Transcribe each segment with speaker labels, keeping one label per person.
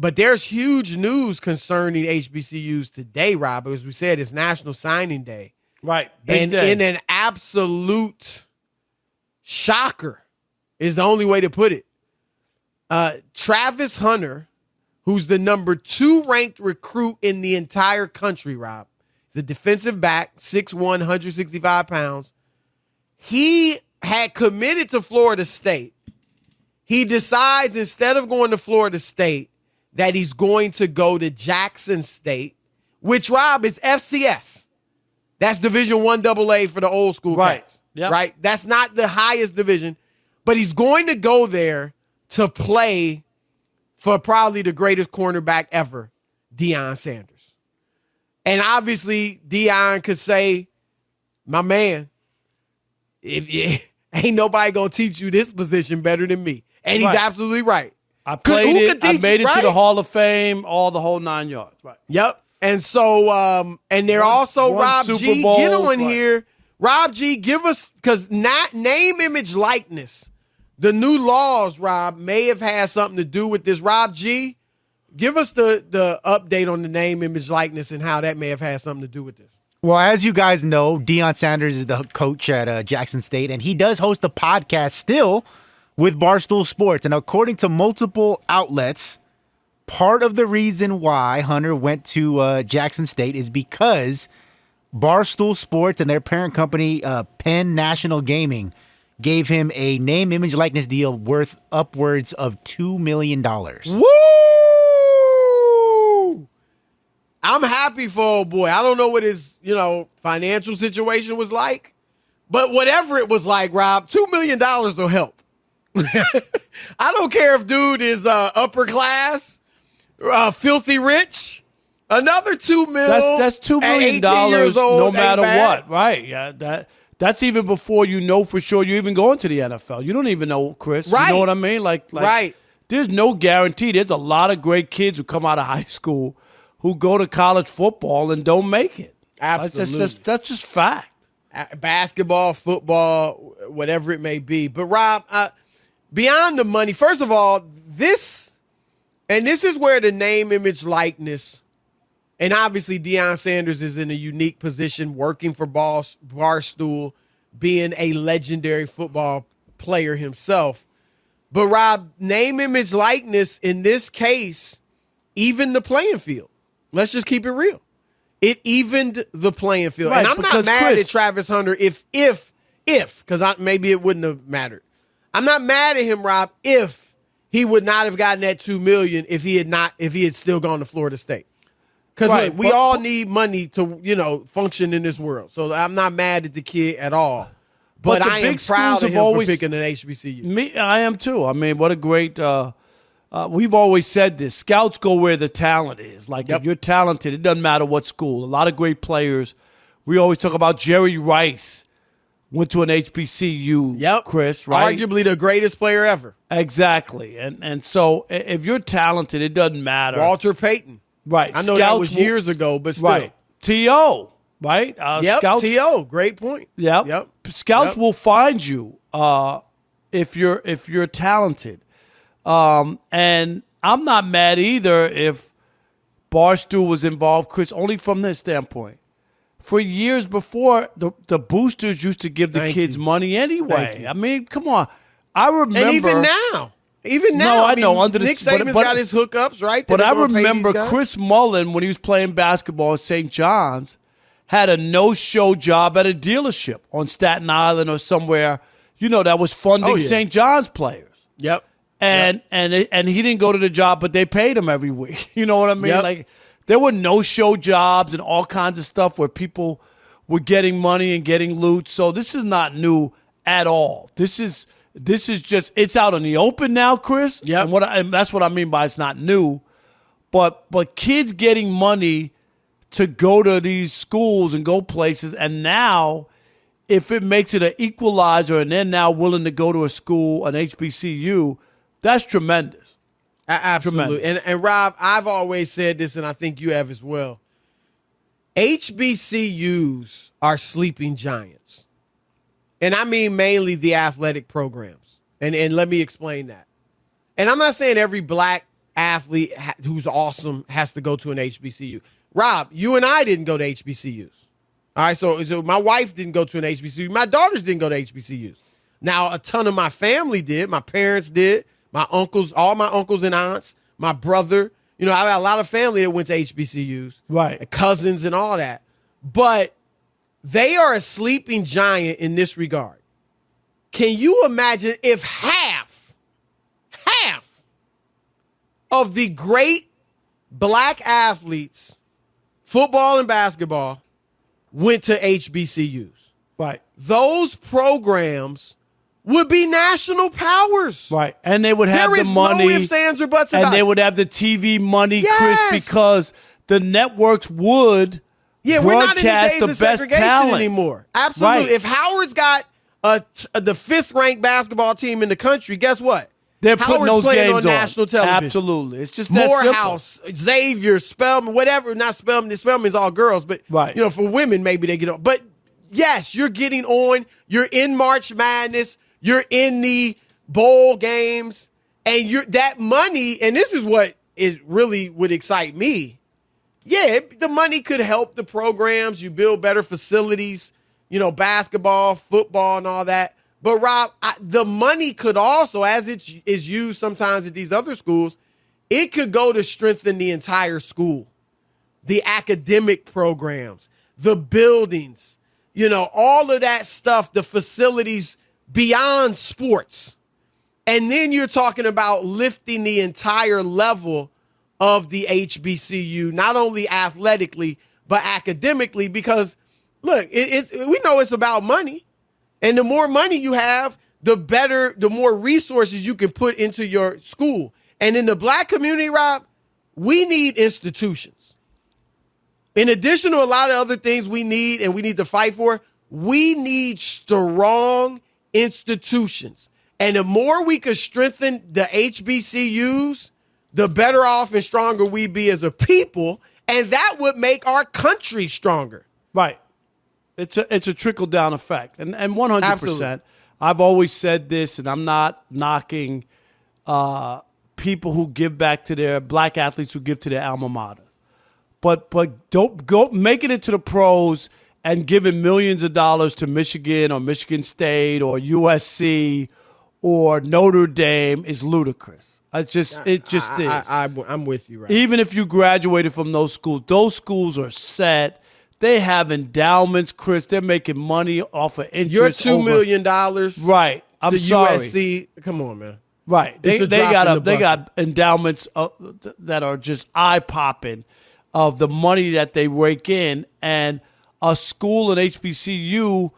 Speaker 1: But there's huge news concerning HBCUs today, Rob. As we said, it's National Signing Day.
Speaker 2: Right.
Speaker 1: And
Speaker 2: day.
Speaker 1: in an absolute shocker is the only way to put it. Travis Hunter, who's the number 2 ranked recruit in the entire country, Rob. He's a defensive back, 6'1", 165 pounds. He had committed to Florida State. He decides instead of going to Florida State that he's going to go to Jackson State, which, Rob, is FCS. That's Division I AA for the old school cats.
Speaker 2: Yep.
Speaker 1: Right? That's not the highest division. But he's going to go there to play for probably the greatest cornerback ever, Deion Sanders. And obviously, Deion could say, my man, ain't nobody going to teach you this position better than me. And he's absolutely right.
Speaker 2: I played it. I made it to the Hall of Fame, the whole 9 yards. Right.
Speaker 1: Yep. And so, and they're also Rob G. Get on here. Rob G, give us, because name, image, likeness. The new laws, Rob, may have had something to do with this. Rob G, give us the update on the name, image, likeness, and how that may have had something to do with this.
Speaker 3: Well, as you guys know, Deion Sanders is the coach at Jackson State, and he does host a podcast still with Barstool Sports. And according to multiple outlets, part of the reason why Hunter went to Jackson State is because Barstool Sports and their parent company, Penn National Gaming, gave him a name, image, likeness deal worth upwards of $2 million.
Speaker 1: Woo! I'm happy for old boy. I don't know what his, financial situation was like, but whatever it was like, Rob, $2 million will help. I don't care if dude is upper class, filthy rich. Another $2 million.
Speaker 2: That's $2 million no matter what, right? Yeah, that's even before you know for sure you're even going to the NFL. You don't even know, Chris.
Speaker 1: Right.
Speaker 2: You know what I mean? Like
Speaker 1: right.
Speaker 2: There's no guarantee. There's a lot of great kids who come out of high school who go to college football and don't make it.
Speaker 1: Absolutely.
Speaker 2: That's just fact.
Speaker 1: Basketball, football, whatever it may be. But Rob, beyond the money, first of all, this is where the name, image, likeness. And obviously, Deion Sanders is in a unique position working for Barstool, being a legendary football player himself. But, Rob, name, image, likeness, in this case, even the playing field. Let's just keep it real. It evened the playing field.
Speaker 2: Right,
Speaker 1: and I'm not mad at Travis Hunter if, because maybe it wouldn't have mattered. I'm not mad at him, Rob, if he would not have gotten that $2 million if he had still gone to Florida State. Because we all need money to, function in this world. So I'm not mad at the kid at all. But I am proud of him for picking an HBCU.
Speaker 2: I am too. I mean, what a great we've always said this. Scouts go where the talent is. Like, if you're talented, it doesn't matter what school. A lot of great players. We always talk about Jerry Rice. Went to an HBCU, Chris, right?
Speaker 1: Arguably the greatest player ever.
Speaker 2: Exactly. And so if you're talented, it doesn't matter.
Speaker 1: Walter Payton.
Speaker 2: Right.
Speaker 1: I know that was years ago, but still.
Speaker 2: Right. T.O., right?
Speaker 1: Scouts, T.O., great point.
Speaker 2: Yep. Scouts will find you if you're talented. And I'm not mad either if Barstool was involved, Chris, only from this standpoint. For years before, the boosters used to give the kids money anyway. I mean, come on. I remember.
Speaker 1: And even now.
Speaker 2: No, I know.
Speaker 1: Nick Saban's got his hookups, right?
Speaker 2: But I remember Chris Mullen, when he was playing basketball at St. John's, had a no-show job at a dealership on Staten Island or somewhere, that was funding St. John's players.
Speaker 1: Yep.
Speaker 2: And he didn't go to the job, but they paid him every week. You know what I mean?
Speaker 1: Yep.
Speaker 2: Like, there were no-show jobs and all kinds of stuff where people were getting money and getting loot. So this is not new at all. This is just, it's out in the open now, Chris.
Speaker 1: Yeah.
Speaker 2: And that's what I mean by it's not new. But kids getting money to go to these schools and go places, and now if it makes it an equalizer and they're now willing to go to a school, an HBCU, that's tremendous.
Speaker 1: Absolutely. And Rob, I've always said this, and I think you have as well. HBCUs are sleeping giants. And I mean mainly the athletic programs. And let me explain that. And I'm not saying every black athlete who's awesome has to go to an HBCU. Rob, you and I didn't go to HBCUs. All right, so my wife didn't go to an HBCU. My daughters didn't go to HBCUs. Now, a ton of my family did. My parents did. My uncles, all my uncles and aunts, my brother. I got a lot of family that went to HBCUs.
Speaker 2: Right.
Speaker 1: Cousins and all that. But they are a sleeping giant in this regard. Can you imagine if half of the great black athletes, football and basketball, went to HBCUs?
Speaker 2: Right.
Speaker 1: Those programs would be national powers.
Speaker 2: Right. And they would have the money.
Speaker 1: There is no ifs, ands, or buts about it.
Speaker 2: And they would have the TV money,
Speaker 1: Yes.
Speaker 2: Chris, because the networks would
Speaker 1: we're not in the
Speaker 2: broadcast
Speaker 1: days
Speaker 2: the
Speaker 1: of
Speaker 2: best
Speaker 1: segregation
Speaker 2: talent
Speaker 1: anymore. Absolutely.
Speaker 2: Right.
Speaker 1: If Howard's got the fifth-ranked basketball team in the country, guess what?
Speaker 2: They're putting
Speaker 1: Howard's
Speaker 2: those
Speaker 1: playing
Speaker 2: games
Speaker 1: on national television.
Speaker 2: Absolutely. It's just that simple.
Speaker 1: Morehouse, Xavier, Spelman, whatever. Not Spelman. Spelman's all girls, but
Speaker 2: right.
Speaker 1: For women, maybe they get on. But yes, you're getting on. You're in March Madness. You're in the bowl games, and that money. And this is what is really would excite me. Yeah, the money could help the programs. You build better facilities. Basketball, football, and all that. But, Rob, the money could also, as it is used sometimes at these other schools, it could go to strengthen the entire school, the academic programs, the buildings, all of that stuff, the facilities beyond sports. And then you're talking about lifting the entire level of the HBCU, not only athletically, but academically, because, look, we know it's about money. And the more money you have, the better, the more resources you can put into your school. And in the black community, Rob, we need institutions. In addition to a lot of other things we need and we need to fight for, we need strong institutions. And the more we could strengthen the HBCUs, the better off and stronger we be as a people. And that would make our country stronger.
Speaker 2: Right. It's a trickle-down effect. And 100%.
Speaker 1: Absolutely.
Speaker 2: I've always said this, and I'm not knocking people who give back to their black athletes who give to their alma mater. But don't go make it into the pros and giving millions of dollars to Michigan or Michigan State or USC or Notre Dame is ludicrous. It just is.
Speaker 1: I'm with you, right?
Speaker 2: Even if you graduated from those schools are set. They have endowments, Chris. They're making money off of interest.
Speaker 1: Your $2 million,
Speaker 2: right? I'm
Speaker 1: to
Speaker 2: sorry.
Speaker 1: USC. Come on, man.
Speaker 2: Right? They
Speaker 1: got
Speaker 2: endowments that are just eye popping of the money that they rake in, and a school in HBCU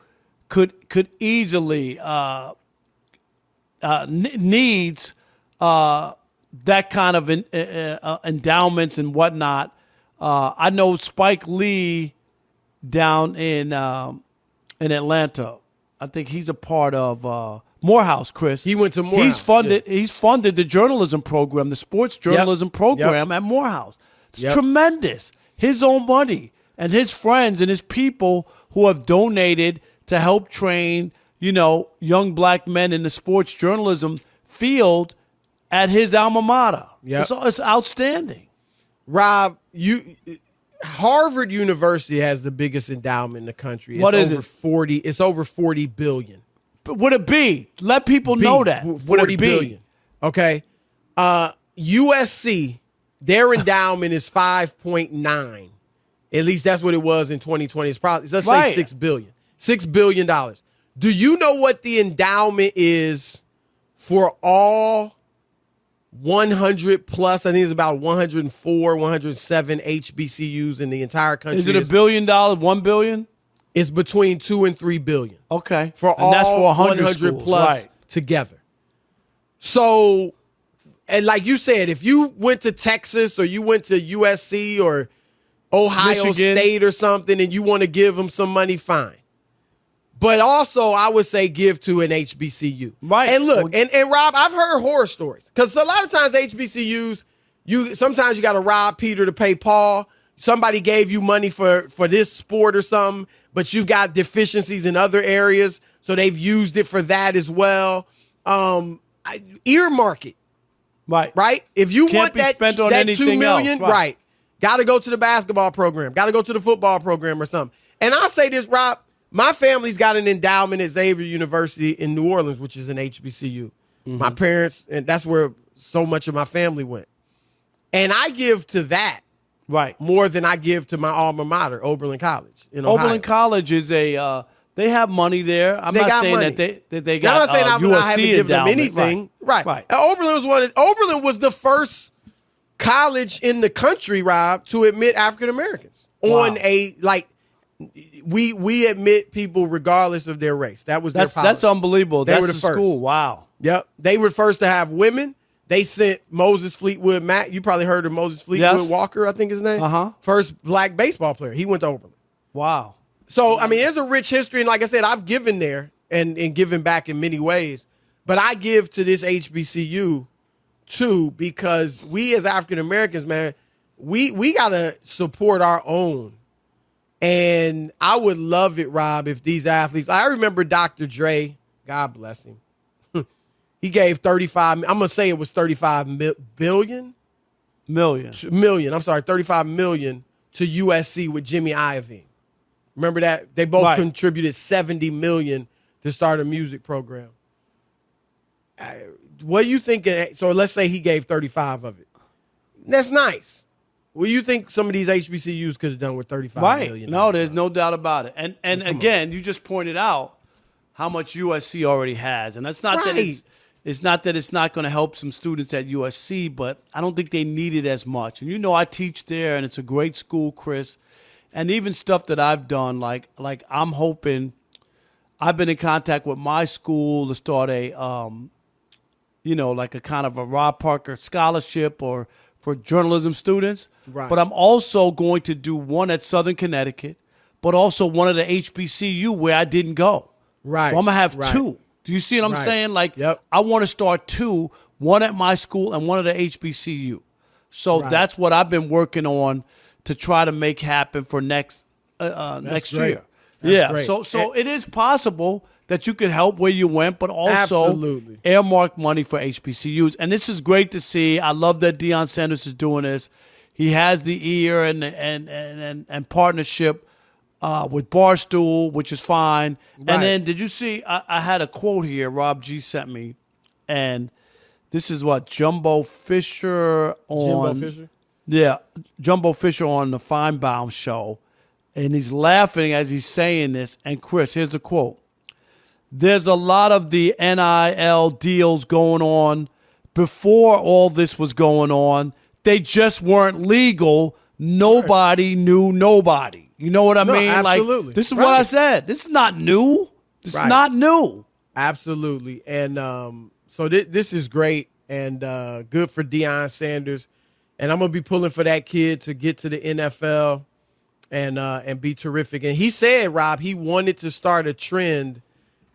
Speaker 2: could easily needs that kind of endowments and whatnot. I know Spike Lee down in Atlanta. I think he's a part of Morehouse, Chris.
Speaker 1: He went to Morehouse.
Speaker 2: He's funded the journalism program, the sports journalism program at Morehouse. It's tremendous. His own money and his friends and his people who have donated to help train, young black men in the sports journalism field at his alma mater.
Speaker 1: Yep.
Speaker 2: It's outstanding.
Speaker 1: Rob, Harvard University has the biggest endowment in the country.
Speaker 2: What is it?
Speaker 1: 40. It's over $40 billion.
Speaker 2: But would it be? Let people know that.
Speaker 1: $40 billion. Okay. USC, their endowment is 5.9. At least that's what it was in 2020. Let's say $6 billion. $6 billion. Do you know what the endowment is for all 100 plus? I think it's about 104, 107 HBCUs in the entire country.
Speaker 2: Is it $1 billion, $1 billion?
Speaker 1: It's between $2 and $3 billion.
Speaker 2: Okay.
Speaker 1: For
Speaker 2: and
Speaker 1: all
Speaker 2: that's for
Speaker 1: 100
Speaker 2: schools,
Speaker 1: plus together. So, and like you said, if you went to Texas or you went to USC or Ohio
Speaker 2: Michigan
Speaker 1: State or something and you want to give them some money, fine. But also, I would say give to an HBCU.
Speaker 2: Right.
Speaker 1: And look, and Rob, I've heard horror stories. Because a lot of times HBCUs, sometimes you got to rob Peter to pay Paul. Somebody gave you money for this sport or something, but you've got deficiencies in other areas, so they've used it for that as well. Earmark it.
Speaker 2: Right.
Speaker 1: Right? If you
Speaker 2: Can't
Speaker 1: want
Speaker 2: be
Speaker 1: that,
Speaker 2: spent on
Speaker 1: that
Speaker 2: anything
Speaker 1: $2 million,
Speaker 2: else,
Speaker 1: right. Got to go to the basketball program. Got to go to the football program or something. And I'll say this, Rob. My family's got an endowment at Xavier University in New Orleans, which is an HBCU. My parents, and that's where so much of my family went. And I give to that
Speaker 2: Right.
Speaker 1: more than I give to my alma mater, Oberlin College in Ohio.
Speaker 2: Oberlin College is they have money there. I'm
Speaker 1: They
Speaker 2: not
Speaker 1: got
Speaker 2: saying
Speaker 1: money.
Speaker 2: that they got
Speaker 1: I'm not saying I
Speaker 2: USC
Speaker 1: haven't given them
Speaker 2: endowment.
Speaker 1: anything. Right.
Speaker 2: Right.
Speaker 1: And Oberlin was the first college in the country, Rob, to admit African Americans on a we admit people regardless of their race. That was their policy.
Speaker 2: That's unbelievable.
Speaker 1: They
Speaker 2: That's
Speaker 1: were the
Speaker 2: the
Speaker 1: first.
Speaker 2: school. Wow.
Speaker 1: Yep. They were first to have women. They sent Moses Fleetwood Mac. You probably heard of Moses Fleetwood Walker, I think his name. First black baseball player. He went to Oberlin.
Speaker 2: Wow.
Speaker 1: So, I mean, there's a rich history. And like I said, I've given there and given back in many ways. But I give to this HBCU, too, because we as African Americans, man, we got to support our own. And I would love it, Rob, if these athletes. I remember Dr. Dre, God bless him. He gave 35. I'm going to say it was 35 billion. Million. I'm sorry, 35 million to USC with Jimmy Iovine. Remember that? They both contributed 70 million to start a music program. What do you think? So let's say he gave 35 of it. That's nice. What do you think some of these HBCUs could have done with 35 million?
Speaker 2: No, there's no doubt about it. And again, you just pointed out how much USC already has. And that's not that it's not that it's not going to help some students at USC, but I don't think they need it as much. And I teach there, and it's a great school, Chris. And even stuff that I've done, like I'm hoping, I've been in contact with my school to start a, like a kind of a Rob Parker scholarship or for journalism students.
Speaker 1: Right.
Speaker 2: But I'm also going to do one at Southern Connecticut, but also one at the HBCU where I didn't go.
Speaker 1: Right.
Speaker 2: So I'm going to have two. Do you see what I'm saying? I want to start two, one at my school and one at the HBCU. So that's what I've been working on to try to make happen for next year. Great. So it is possible that you could help where you went, but also earmark money for HBCUs. And this is great to see. I love that Deion Sanders is doing this. He has the ear and partnership with Barstool, which is fine. Right. And then did you see, I had a quote here Rob G sent me, and this is what Jumbo Fisher on.
Speaker 1: Jumbo Fisher?
Speaker 2: Yeah, Jumbo Fisher on the Feinbaum show. And he's laughing as he's saying this. And Chris, here's the quote. There's a lot of the NIL deals going on before all this was going on. They just weren't legal. Nobody knew nobody. You know what I mean?
Speaker 1: Absolutely.
Speaker 2: Like, this is what I said. This is not new. This is not new.
Speaker 1: Absolutely. And so this is great and good for Deion Sanders. And I'm going to be pulling for that kid to get to the NFL and be terrific. And he said, Rob, he wanted to start a trend,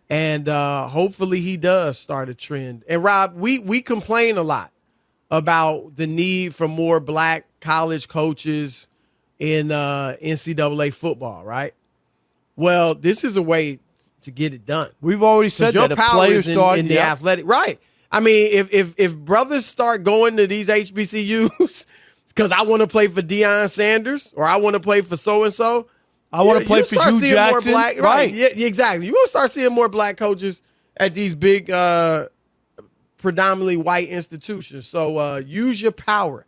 Speaker 1: and hopefully he does start a trend. And, Rob, we complain a lot about the need for more black college coaches in NCAA football, right? Well, this is a way to get it done.
Speaker 2: We've already said that if players start
Speaker 1: in the athletic, right? I mean, if brothers start going to these HBCUs because I want to play for Deion Sanders or I want to play for so and so,
Speaker 2: I want to play for Hugh Jackson,
Speaker 1: right? Yeah, exactly. You're gonna start seeing more black coaches at these big, predominantly white institutions. So use your power.